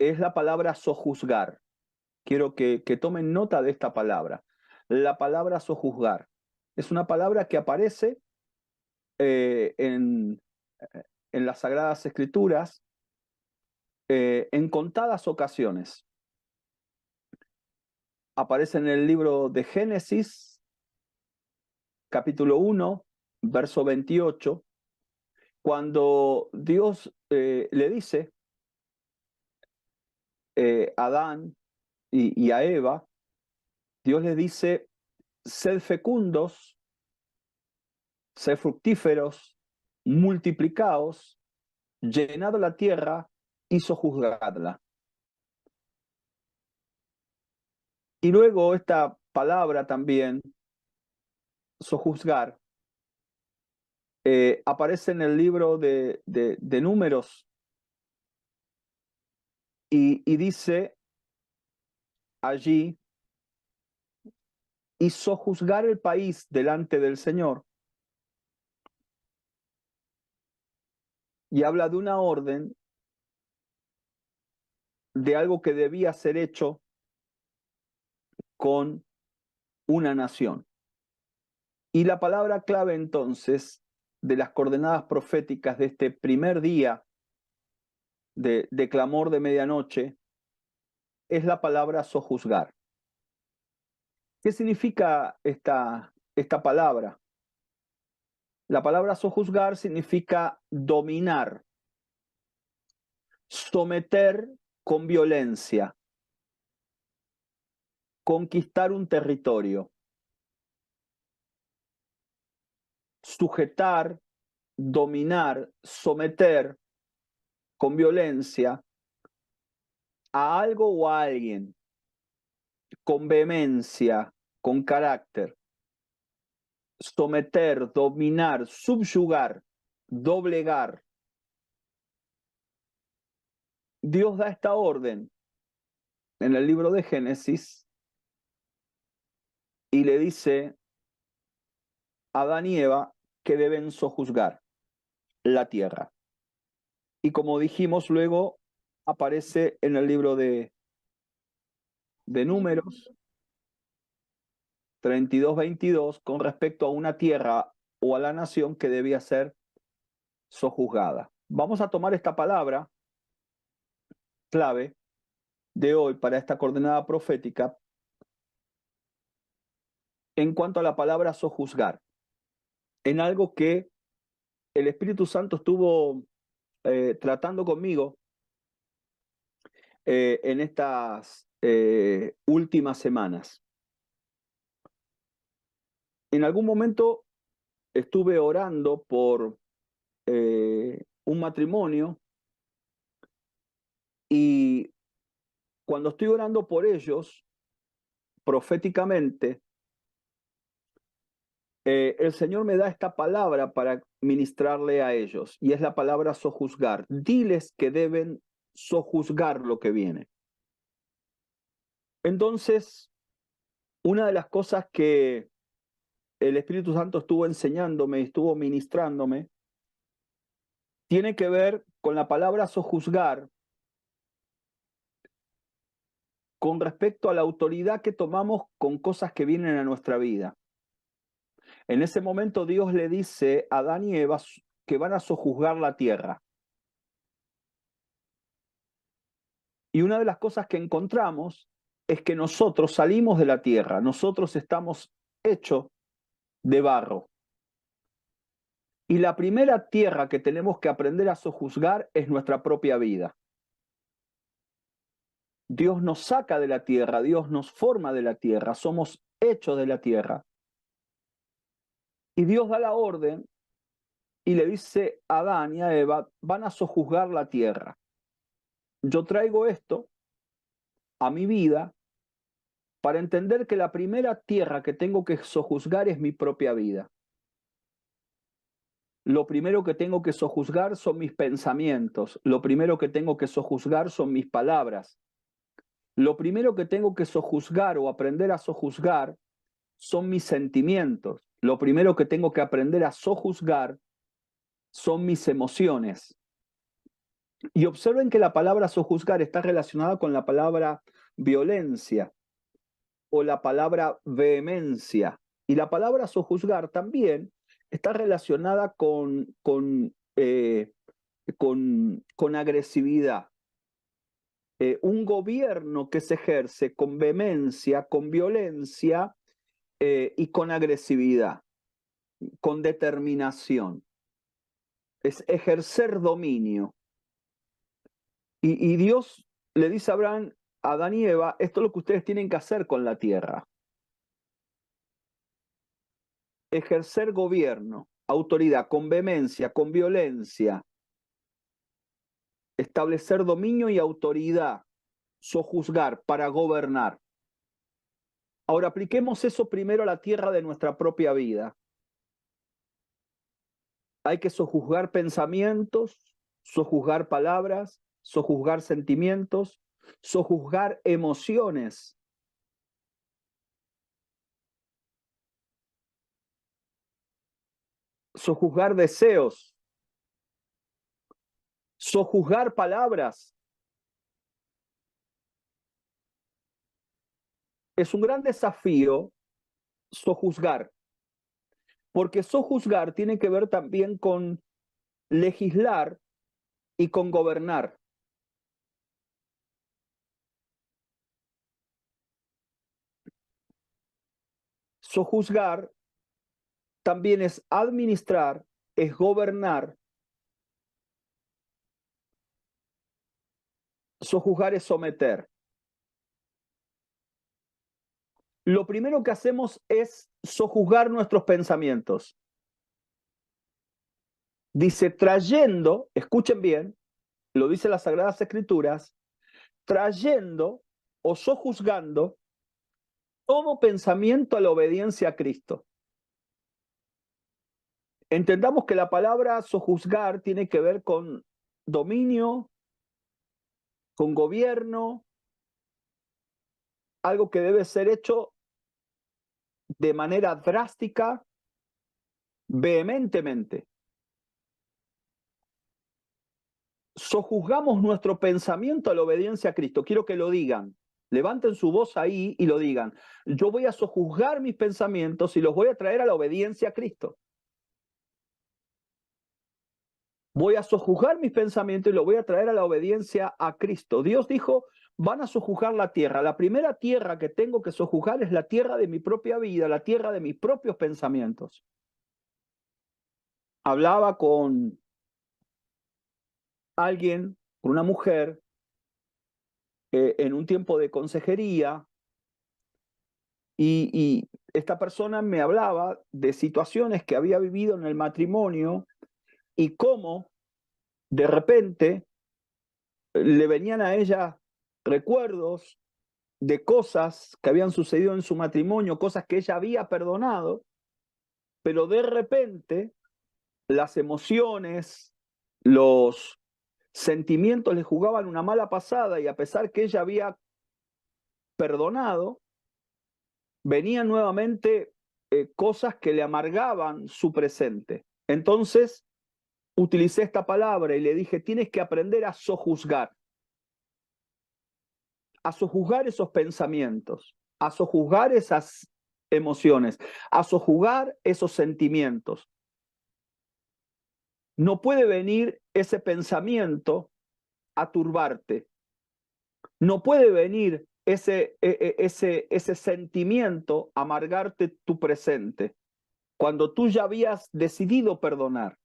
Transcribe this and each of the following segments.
es la palabra sojuzgar. Quiero que tomen nota de esta palabra. La palabra sojuzgar es una palabra que aparece eh, en, en las Sagradas Escrituras en contadas ocasiones. Aparece en el libro de Génesis, capítulo 1, verso 28, cuando Dios le dice a Adán y a Eva, Dios les dice, sed fecundos, sed fructíferos, multiplicaos, llenad la tierra y sojuzgadla. Y luego esta palabra también, sojuzgar, aparece en el libro de Números y dice allí, y sojuzgar el país delante del Señor. Y habla de una orden, de algo que debía ser hecho con una nación. Y la palabra clave entonces de las coordenadas proféticas de este primer día de clamor de medianoche es la palabra sojuzgar. ¿Qué significa esta palabra? La palabra sojuzgar significa dominar, someter con violencia, conquistar un territorio, sujetar, dominar, someter con violencia a algo o a alguien, con vehemencia, con carácter. Someter, dominar, subyugar, doblegar. Dios da esta orden en el libro de Génesis y le dice a Adán y Eva que deben sojuzgar la tierra. Y como dijimos, luego aparece en el libro de Números 32-22 con respecto a una tierra o a la nación que debía ser sojuzgada. Vamos a tomar esta palabra clave de hoy para esta coordenada profética en cuanto a la palabra sojuzgar, en algo que el Espíritu Santo estuvo tratando conmigo en estas últimas semanas. En algún momento estuve orando por un matrimonio y cuando estoy orando por ellos, proféticamente, el Señor me da esta palabra para ministrarle a ellos, y es la palabra sojuzgar. Diles que deben sojuzgar lo que viene. Entonces, una de las cosas que el Espíritu Santo estuvo enseñándome, estuvo ministrándome, tiene que ver con la palabra sojuzgar con respecto a la autoridad que tomamos con cosas que vienen a nuestra vida. En ese momento Dios le dice a Adán y Eva que van a sojuzgar la tierra. Y una de las cosas que encontramos es que nosotros salimos de la tierra, nosotros estamos hechos de barro. Y la primera tierra que tenemos que aprender a sojuzgar es nuestra propia vida. Dios nos saca de la tierra, Dios nos forma de la tierra, somos hechos de la tierra. Y Dios da la orden y le dice a Adán y a Eva, van a sojuzgar la tierra. Yo traigo esto a mi vida para entender que la primera tierra que tengo que sojuzgar es mi propia vida. Lo primero que tengo que sojuzgar son mis pensamientos. Lo primero que tengo que sojuzgar son mis palabras. Lo primero que tengo que sojuzgar o aprender a sojuzgar son mis sentimientos. Lo primero que tengo que aprender a sojuzgar son mis emociones. Y observen que la palabra sojuzgar está relacionada con la palabra violencia o la palabra vehemencia. Y la palabra sojuzgar también está relacionada con agresividad. Un gobierno que se ejerce con vehemencia, con violencia y con agresividad, con determinación. Es ejercer dominio. Y Dios le dice a Abraham, a Adán y Eva, esto es lo que ustedes tienen que hacer con la tierra. Ejercer gobierno, autoridad, con vehemencia, con violencia, establecer dominio y autoridad, sojuzgar para gobernar. Ahora apliquemos eso primero a la tierra de nuestra propia vida. Hay que sojuzgar pensamientos, sojuzgar palabras, sojuzgar sentimientos, sojuzgar emociones. Sojuzgar deseos, sojuzgar palabras. Es un gran desafío sojuzgar, porque sojuzgar tiene que ver también con legislar y con gobernar. Sojuzgar también es administrar, es gobernar. Sojuzgar es someter. Lo primero que hacemos es sojuzgar nuestros pensamientos. Dice, trayendo, escuchen bien, lo dice las Sagradas Escrituras, trayendo o sojuzgando todo pensamiento a la obediencia a Cristo. Entendamos que la palabra sojuzgar tiene que ver con dominio, con gobierno, algo que debe ser hecho de manera drástica, vehementemente. Sojuzgamos nuestro pensamiento a la obediencia a Cristo. Quiero que lo digan. Levanten su voz ahí y lo digan. Yo voy a sojuzgar mis pensamientos y los voy a traer a la obediencia a Cristo. Voy a sojuzgar mis pensamientos y los voy a traer a la obediencia a Cristo. Dios dijo, van a sojuzgar la tierra. La primera tierra que tengo que sojuzgar es la tierra de mi propia vida, la tierra de mis propios pensamientos. Hablaba con alguien, con una mujer, en un tiempo de consejería, y esta persona me hablaba de situaciones que había vivido en el matrimonio y cómo de repente le venían a ella recuerdos de cosas que habían sucedido en su matrimonio, cosas que ella había perdonado, pero de repente las emociones, los sentimientos le jugaban una mala pasada y a pesar que ella había perdonado, venían nuevamente cosas que le amargaban su presente. Entonces utilicé esta palabra y le dije, tienes que aprender a sojuzgar esos pensamientos, a sojuzgar esas emociones, a sojuzgar esos sentimientos. No puede venir ese pensamiento a turbarte. No puede venir ese sentimiento a amargarte tu presente, cuando tú ya habías decidido perdonar.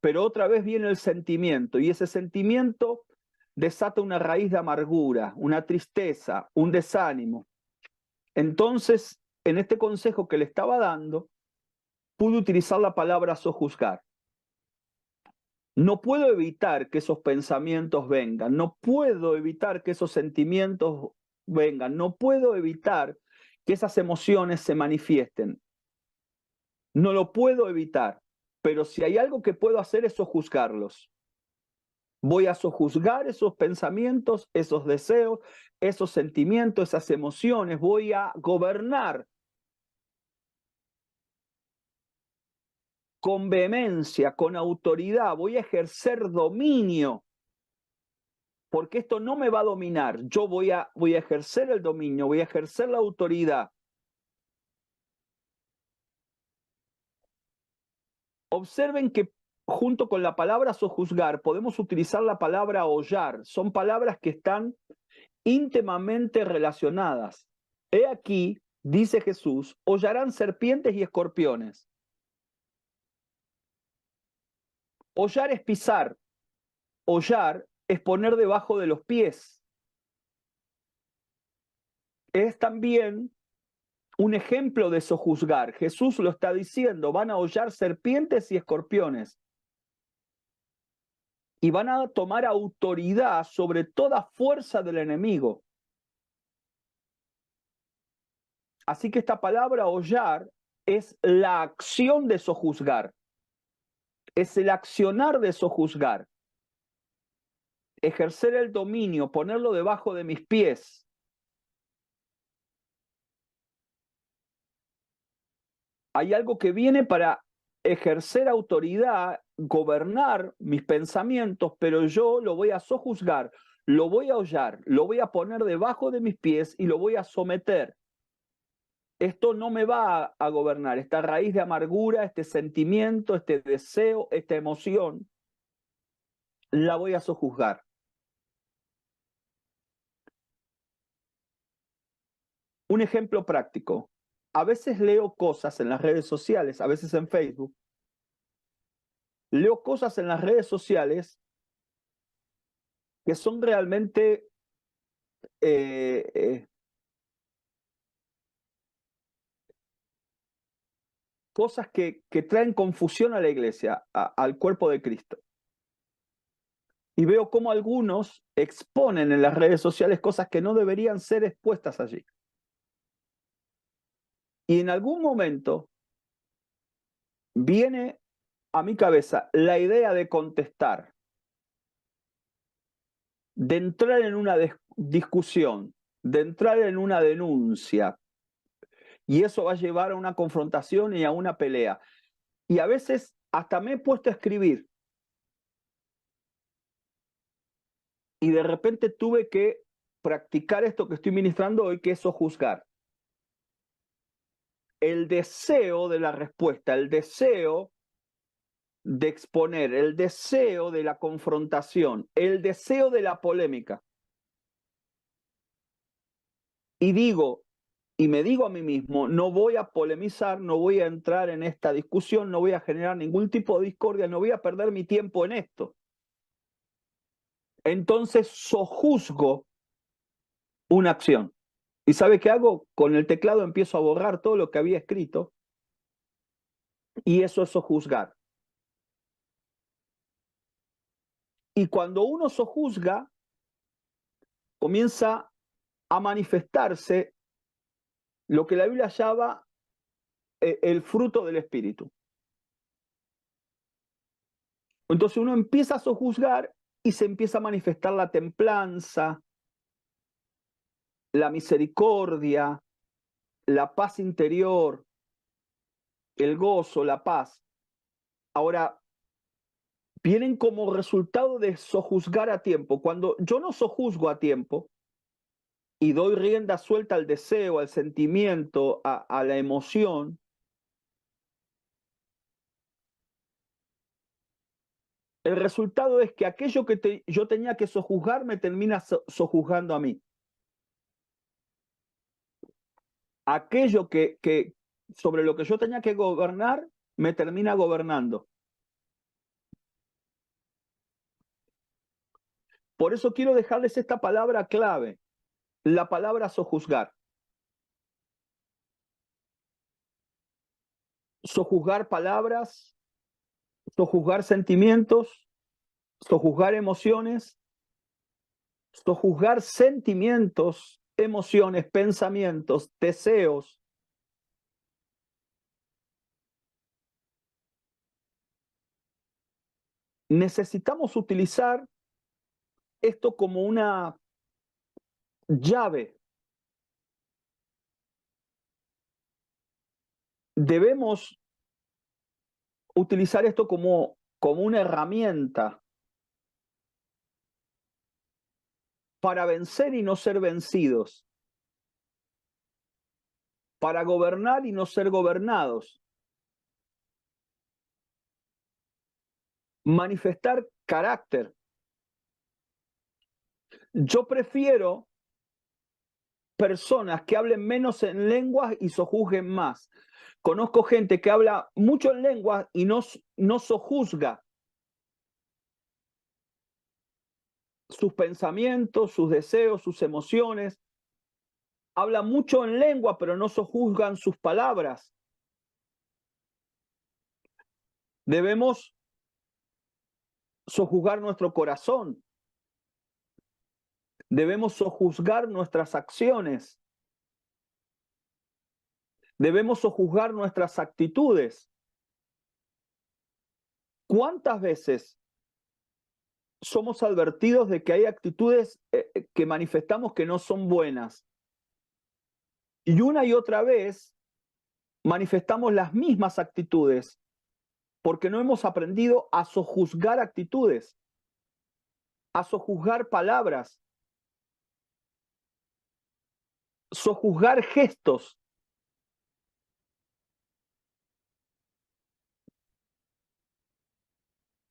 Pero otra vez viene el sentimiento y ese sentimiento desata una raíz de amargura, una tristeza, un desánimo. Entonces, en este consejo que le estaba dando, pude utilizar la palabra sojuzgar. No puedo evitar que esos pensamientos vengan, no puedo evitar que esos sentimientos vengan, no puedo evitar que esas emociones se manifiesten. No lo puedo evitar, pero si hay algo que puedo hacer es sojuzgarlos. Voy a sojuzgar esos pensamientos, esos deseos, esos sentimientos, esas emociones. Voy a gobernar con vehemencia, con autoridad. Voy a ejercer dominio porque esto no me va a dominar. Yo voy a ejercer el dominio, voy a ejercer la autoridad. Observen que junto con la palabra sojuzgar podemos utilizar la palabra hollar. Son palabras que están íntimamente relacionadas. He aquí, dice Jesús, hollarán serpientes y escorpiones. Hollar es pisar, hollar es poner debajo de los pies. Es también un ejemplo de sojuzgar. Jesús lo está diciendo, van a hollar serpientes y escorpiones. Y van a tomar autoridad sobre toda fuerza del enemigo. Así que esta palabra hollar es la acción de sojuzgar. Es el accionar de sojuzgar. Ejercer el dominio, ponerlo debajo de mis pies. Hay algo que viene para ejercer autoridad, gobernar mis pensamientos, pero yo lo voy a sojuzgar, lo voy a hollar, lo voy a poner debajo de mis pies y lo voy a someter. Esto no me va a gobernar, esta raíz de amargura, este sentimiento, este deseo, esta emoción, la voy a sojuzgar. Un ejemplo práctico. A veces leo cosas en las redes sociales, a veces en Facebook. Leo cosas en las redes sociales que son realmente eh, eh, cosas que traen confusión a la iglesia, al cuerpo de Cristo. Y veo cómo algunos exponen en las redes sociales cosas que no deberían ser expuestas allí. Y en algún momento viene a mi cabeza la idea de contestar, de entrar en una discusión, de entrar en una denuncia. Y eso va a llevar a una confrontación y a una pelea. Y a veces hasta me he puesto a escribir. Y de repente tuve que practicar esto que estoy ministrando hoy, que es sojuzgar. El deseo de la respuesta, el deseo de exponer, el deseo de la confrontación, el deseo de la polémica. Y digo, y me digo a mí mismo, no voy a polemizar, no voy a entrar en esta discusión, no voy a generar ningún tipo de discordia, no voy a perder mi tiempo en esto. Entonces sojuzgo una acción. ¿Y sabe qué hago? Con el teclado empiezo a borrar todo lo que había escrito y eso es sojuzgar. Y cuando uno sojuzga, comienza a manifestarse lo que la Biblia llama el fruto del Espíritu. Entonces uno empieza a sojuzgar y se empieza a manifestar la templanza, la misericordia, la paz interior, el gozo, la paz. Ahora, vienen como resultado de sojuzgar a tiempo. Cuando yo no sojuzgo a tiempo y doy rienda suelta al deseo, al sentimiento, a la emoción, el resultado es que aquello que yo tenía que sojuzgar me termina sojuzgando a mí. Aquello que sobre lo que yo tenía que gobernar me termina gobernando. Por eso quiero dejarles esta palabra clave, la palabra sojuzgar. Sojuzgar palabras, sojuzgar sentimientos, sojuzgar emociones, sojuzgar sentimientos, emociones, pensamientos, deseos. Necesitamos utilizar esto como una llave. Debemos utilizar esto como una herramienta. para vencer y no ser vencidos, para gobernar y no ser gobernados, manifestar carácter. Yo prefiero personas que hablen menos en lenguas y sojuzguen más. Conozco gente que habla mucho en lenguas y no sojuzga sus pensamientos, sus deseos, sus emociones. Habla mucho en lengua, pero no sojuzgan sus palabras. Debemos sojuzgar nuestro corazón. Debemos sojuzgar nuestras acciones. Debemos sojuzgar nuestras actitudes. ¿Cuántas veces somos advertidos de que hay actitudes que manifestamos que no son buenas? Y una y otra vez manifestamos las mismas actitudes porque no hemos aprendido a sojuzgar actitudes, a sojuzgar palabras, sojuzgar gestos.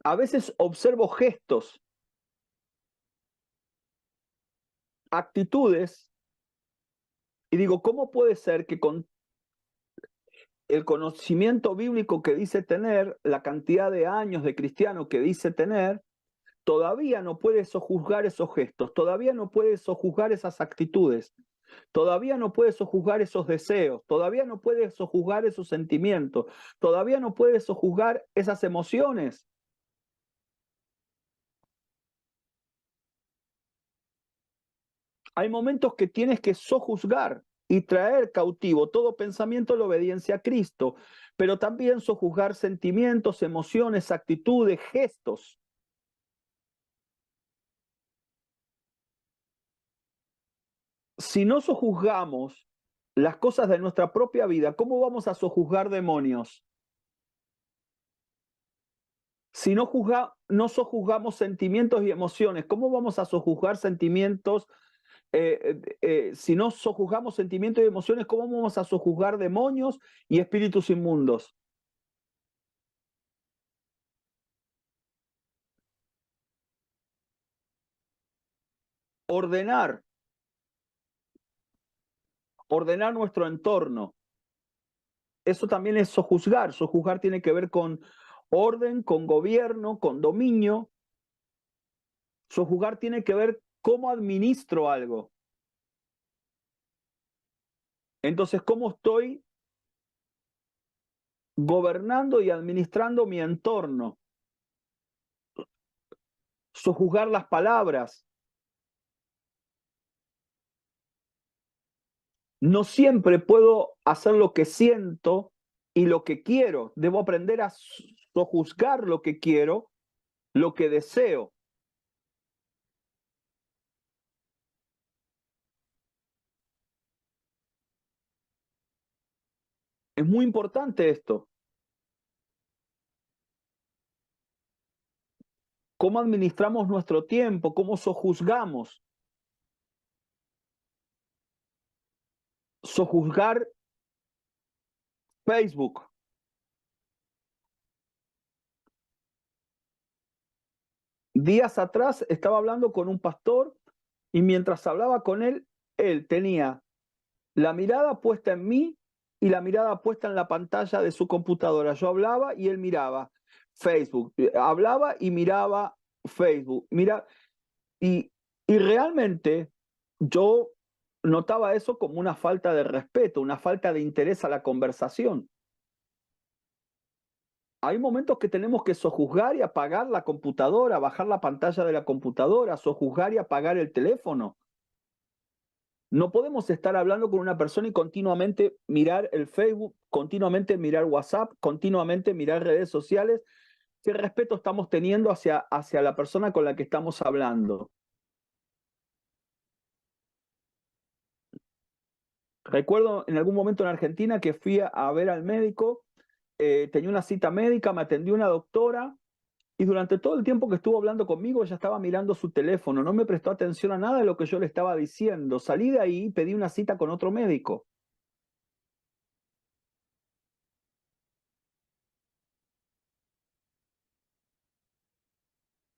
A veces observo gestos, actitudes, y digo, ¿cómo puede ser que con el conocimiento bíblico que dice tener, la cantidad de años de cristiano que dice tener, todavía no puede sojuzgar esos gestos, todavía no puede sojuzgar esas actitudes, todavía no puede sojuzgar esos deseos, todavía no puede sojuzgar esos sentimientos, todavía no puede sojuzgar esas emociones? Hay momentos que tienes que sojuzgar y traer cautivo todo pensamiento a la obediencia a Cristo, pero también sojuzgar sentimientos, emociones, actitudes, gestos. Si no sojuzgamos las cosas de nuestra propia vida, ¿cómo vamos a sojuzgar demonios? Si no sojuzgamos sentimientos y emociones, ¿cómo vamos a sojuzgar sentimientos? Si no sojuzgamos sentimientos y emociones, ¿cómo vamos a sojuzgar demonios y espíritus inmundos? Ordenar, ordenar nuestro entorno. Eso también es sojuzgar. Sojuzgar tiene que ver con orden, con gobierno, con dominio. Sojuzgar tiene que ver cómo administro algo. Entonces, ¿cómo estoy gobernando y administrando mi entorno? Sojuzgar las palabras. No siempre puedo hacer lo que siento y lo que quiero. Debo aprender a sojuzgar lo que quiero, lo que deseo. Es muy importante esto. ¿Cómo administramos nuestro tiempo? ¿Cómo sojuzgamos? Sojuzgar Facebook. Días atrás estaba hablando con un pastor y mientras hablaba con él, él tenía la mirada puesta en mí y la mirada puesta en la pantalla de su computadora. Yo hablaba y él miraba Facebook. Hablaba y miraba Facebook. Y, y realmente yo notaba eso como una falta de respeto, una falta de interés a la conversación. Hay momentos que tenemos que sojuzgar y apagar la computadora, bajar la pantalla de la computadora, sojuzgar y apagar el teléfono. No podemos estar hablando con una persona y continuamente mirar el Facebook, continuamente mirar WhatsApp, continuamente mirar redes sociales. ¿Qué respeto estamos teniendo hacia la persona con la que estamos hablando? Recuerdo en algún momento en Argentina que fui a ver al médico, tenía una cita médica, me atendió una doctora Y durante todo el tiempo que estuvo hablando conmigo, ella estaba mirando su teléfono, no me prestó atención a nada de lo que yo le estaba diciendo. Salí de ahí y pedí una cita con otro médico.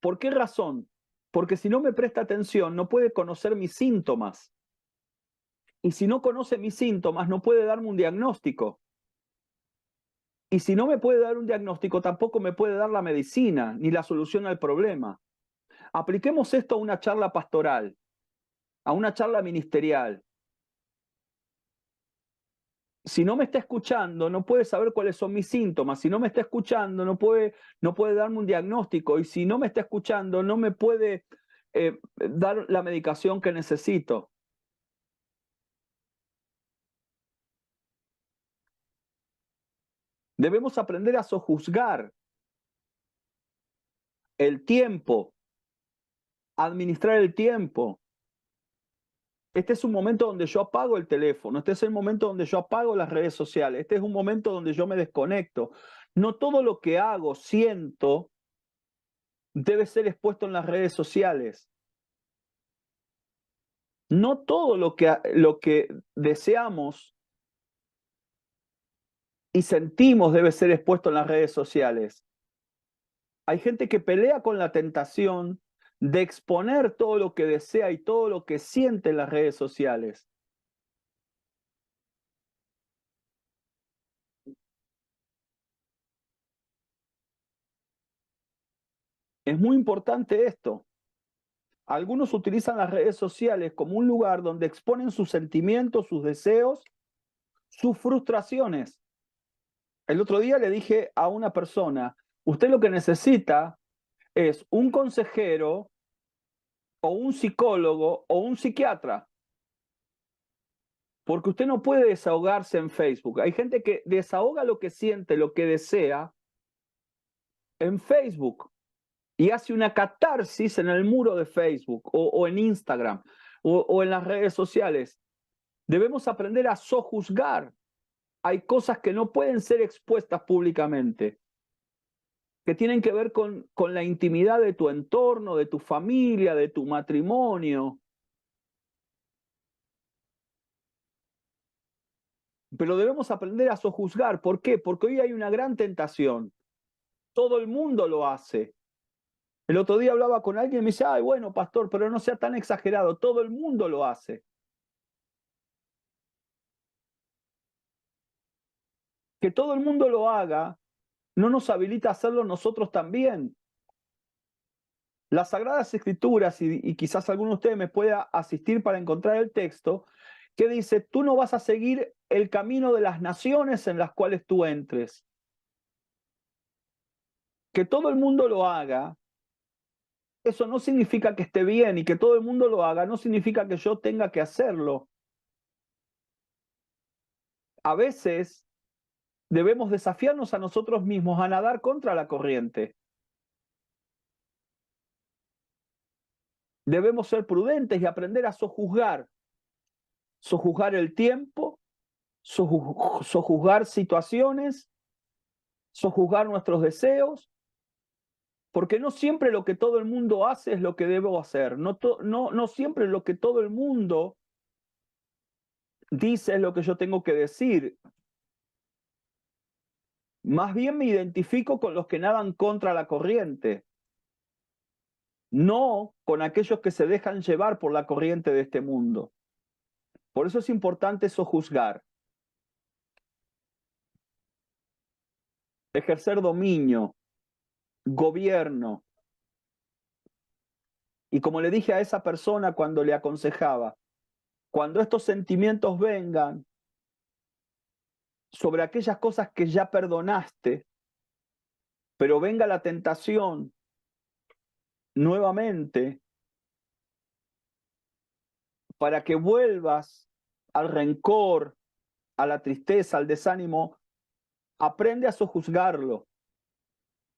¿Por qué razón? Porque si no me presta atención, no puede conocer mis síntomas. Y si no conoce mis síntomas, no puede darme un diagnóstico. Y si no me puede dar un diagnóstico, tampoco me puede dar la medicina ni la solución al problema. Apliquemos esto a una charla pastoral, a una charla ministerial. Si no me está escuchando, no puede saber cuáles son mis síntomas. Si no me está escuchando, no puede darme un diagnóstico. Y si no me está escuchando, no me puede dar la medicación que necesito. Debemos aprender a sojuzgar el tiempo, administrar el tiempo. Este es un momento donde yo apago el teléfono, este es el momento donde yo apago las redes sociales, este es un momento donde yo me desconecto. No todo lo que hago, siento, debe ser expuesto en las redes sociales. No todo lo que deseamos y sentimos debe ser expuesto en las redes sociales. Hay gente que pelea con la tentación de exponer todo lo que desea y todo lo que siente en las redes sociales. Es muy importante esto. Algunos utilizan las redes sociales como un lugar donde exponen sus sentimientos, sus deseos, sus frustraciones. El otro día le dije a una persona, usted lo que necesita es un consejero o un psicólogo o un psiquiatra, porque usted no puede desahogarse en Facebook. Hay gente que desahoga lo que siente, lo que desea en Facebook y hace una catarsis en el muro de Facebook o en Instagram o en las redes sociales. Debemos aprender a sojuzgar. Hay cosas que no pueden ser expuestas públicamente, que tienen que ver con la intimidad de tu entorno, de tu familia, de tu matrimonio. Pero debemos aprender a sojuzgar. ¿Por qué? Porque hoy hay una gran tentación. Todo el mundo lo hace. El otro día hablaba con alguien y me dice, ay, bueno, pastor, pero no sea tan exagerado. Todo el mundo lo hace. Que todo el mundo lo haga no nos habilita a hacerlo nosotros también. Las Sagradas Escrituras, y quizás alguno de ustedes me pueda asistir para encontrar el texto, que dice, tú no vas a seguir el camino de las naciones en las cuales tú entres. Que todo el mundo lo haga, eso no significa que esté bien, y que todo el mundo lo haga no significa que yo tenga que hacerlo. A veces debemos desafiarnos a nosotros mismos a nadar contra la corriente. Debemos ser prudentes y aprender a sojuzgar el tiempo, sojuzgar situaciones, sojuzgar nuestros deseos, porque no siempre lo que todo el mundo hace es lo que debo hacer. No siempre lo que todo el mundo dice es lo que yo tengo que decir. Más bien me identifico con los que nadan contra la corriente, no con aquellos que se dejan llevar por la corriente de este mundo. Por eso es importante sojuzgar, ejercer dominio, gobierno. Y como le dije a esa persona cuando le aconsejaba, cuando estos sentimientos vengan sobre aquellas cosas que ya perdonaste, pero venga la tentación nuevamente para que vuelvas al rencor, a la tristeza, al desánimo, aprende a sojuzgarlo.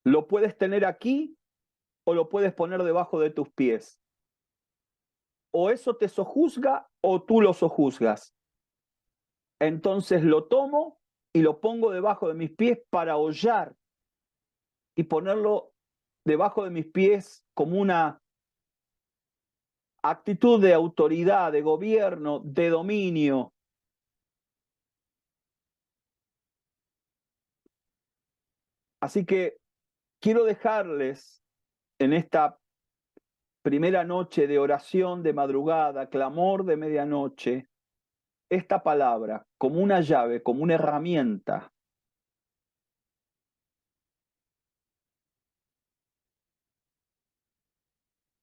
Lo puedes tener aquí o lo puedes poner debajo de tus pies. O eso te sojuzga o tú lo sojuzgas. Entonces lo tomo y lo pongo debajo de mis pies para hollar y ponerlo debajo de mis pies como una actitud de autoridad, de gobierno, de dominio. Así que quiero dejarles en esta primera noche de oración de madrugada, clamor de medianoche, esta palabra como una llave, como una herramienta.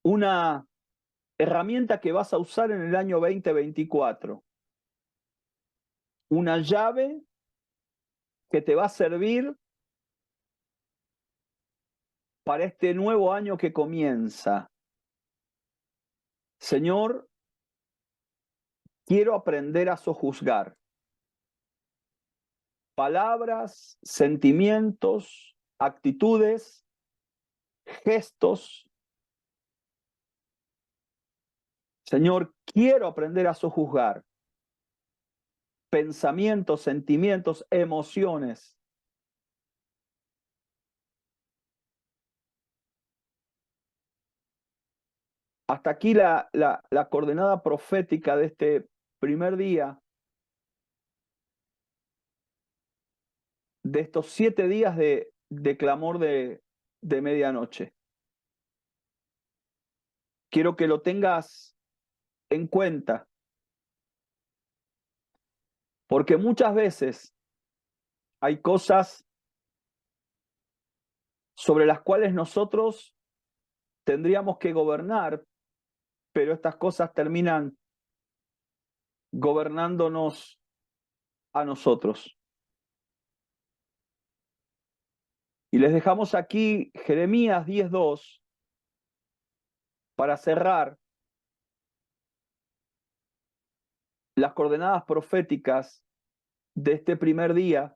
Una herramienta que vas a usar en el año 2024. Una llave que te va a servir para este nuevo año que comienza. Señor, quiero aprender a sojuzgar palabras, sentimientos, actitudes, gestos. Señor, quiero aprender a sojuzgar pensamientos, sentimientos, emociones. Hasta aquí la coordenada profética de este primer día, de estos 7 días de clamor de medianoche. Quiero que lo tengas en cuenta, porque muchas veces hay cosas sobre las cuales nosotros tendríamos que gobernar, pero estas cosas terminan gobernándonos a nosotros. Y les dejamos aquí Jeremías 10:2 para cerrar las coordenadas proféticas de este primer día.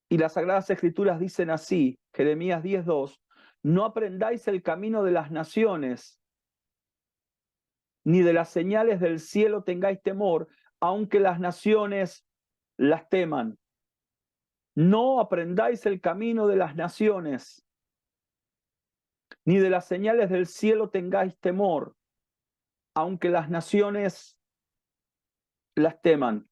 Y las Sagradas Escrituras dicen así, Jeremías 10:2, no aprendáis el camino de las naciones, ni de las señales del cielo tengáis temor, aunque las naciones las teman. No aprendáis el camino de las naciones, ni de las señales del cielo tengáis temor, aunque las naciones las teman.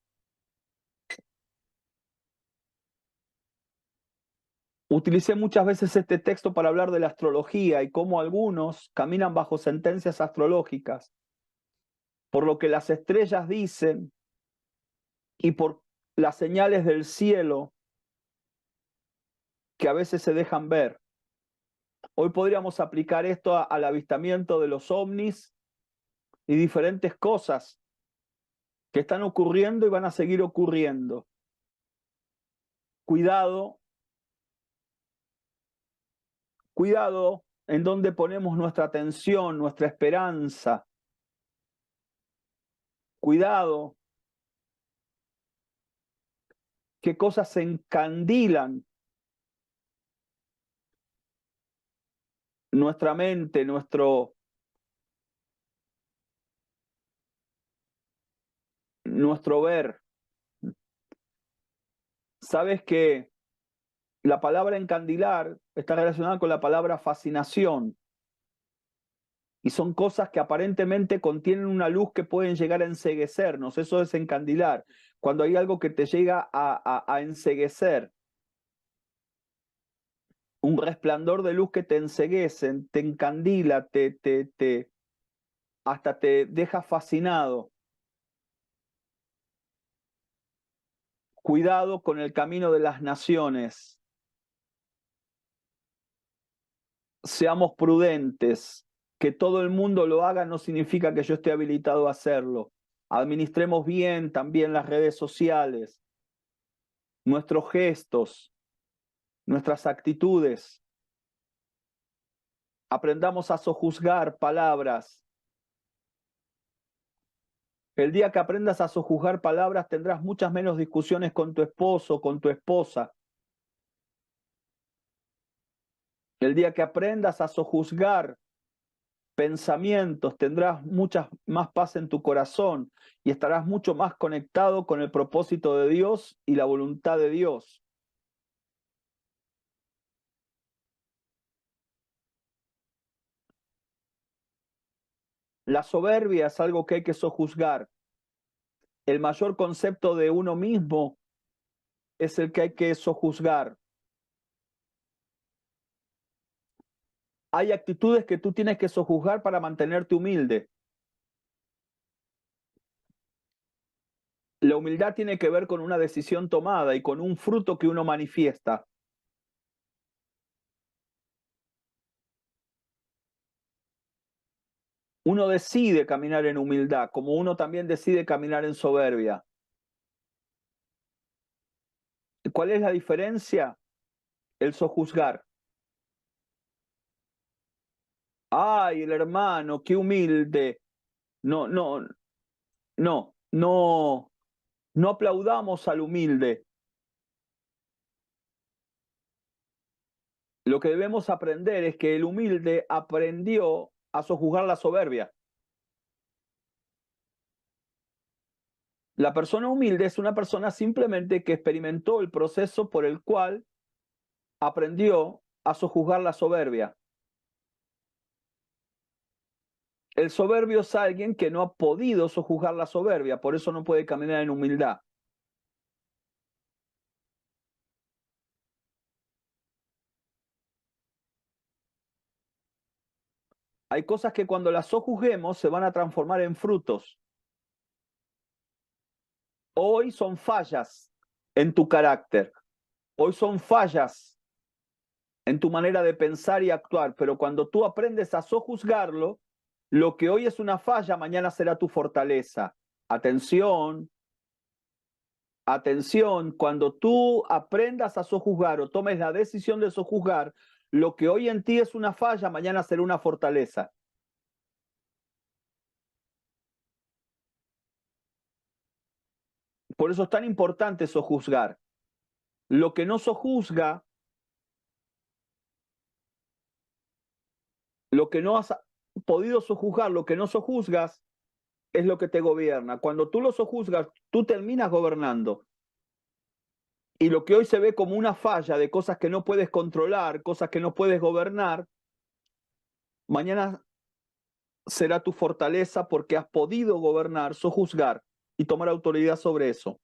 Utilicé muchas veces este texto para hablar de la astrología y cómo algunos caminan bajo sentencias astrológicas, por lo que las estrellas dicen y por las señales del cielo que a veces se dejan ver. Hoy podríamos aplicar esto al avistamiento de los ovnis y diferentes cosas que están ocurriendo y van a seguir ocurriendo. Cuidado, cuidado en donde ponemos nuestra atención, nuestra esperanza. Cuidado, qué cosas se encandilan nuestra mente, nuestro ver. Sabes que la palabra encandilar está relacionada con la palabra fascinación. Y son cosas que aparentemente contienen una luz que pueden llegar a enceguecernos. Eso es encandilar. Cuando hay algo que te llega a enceguecer, un resplandor de luz que te enceguece, te encandila, hasta te deja fascinado. Cuidado con el camino de las naciones. Seamos prudentes. Que todo el mundo lo haga no significa que yo esté habilitado a hacerlo. Administremos bien también las redes sociales, nuestros gestos, nuestras actitudes. Aprendamos a sojuzgar palabras. El día que aprendas a sojuzgar palabras tendrás muchas menos discusiones con tu esposo, con tu esposa. El día que aprendas a sojuzgar pensamientos, tendrás mucha más paz en tu corazón y estarás mucho más conectado con el propósito de Dios y la voluntad de Dios. La soberbia es algo que hay que sojuzgar. El mayor concepto de uno mismo es el que hay que sojuzgar. Hay actitudes que tú tienes que sojuzgar para mantenerte humilde. La humildad tiene que ver con una decisión tomada y con un fruto que uno manifiesta. Uno decide caminar en humildad, como uno también decide caminar en soberbia. ¿Cuál es la diferencia? El sojuzgar. Ay, el hermano, qué humilde. No, no, no aplaudamos al humilde. Lo que debemos aprender es que el humilde aprendió a sojuzgar la soberbia. La persona humilde es una persona simplemente que experimentó el proceso por el cual aprendió a sojuzgar la soberbia. El soberbio es alguien que no ha podido sojuzgar la soberbia, por eso no puede caminar en humildad. Hay cosas que cuando las sojuzguemos se van a transformar en frutos. Hoy son fallas en tu carácter. Hoy son fallas en tu manera de pensar y actuar, pero cuando tú aprendes a sojuzgarlo, lo que hoy es una falla, mañana será tu fortaleza. Atención, atención, cuando tú aprendas a sojuzgar o tomes la decisión de sojuzgar, lo que hoy en ti es una falla, mañana será una fortaleza. Por eso es tan importante sojuzgar. Lo que no sojuzga, lo que no has podido sojuzgar, lo que no sojuzgas, es lo que te gobierna. Cuando tú lo sojuzgas, tú terminas gobernando. Y lo que hoy se ve como una falla de cosas que no puedes controlar, cosas que no puedes gobernar, mañana será tu fortaleza porque has podido gobernar, sojuzgar y tomar autoridad sobre eso.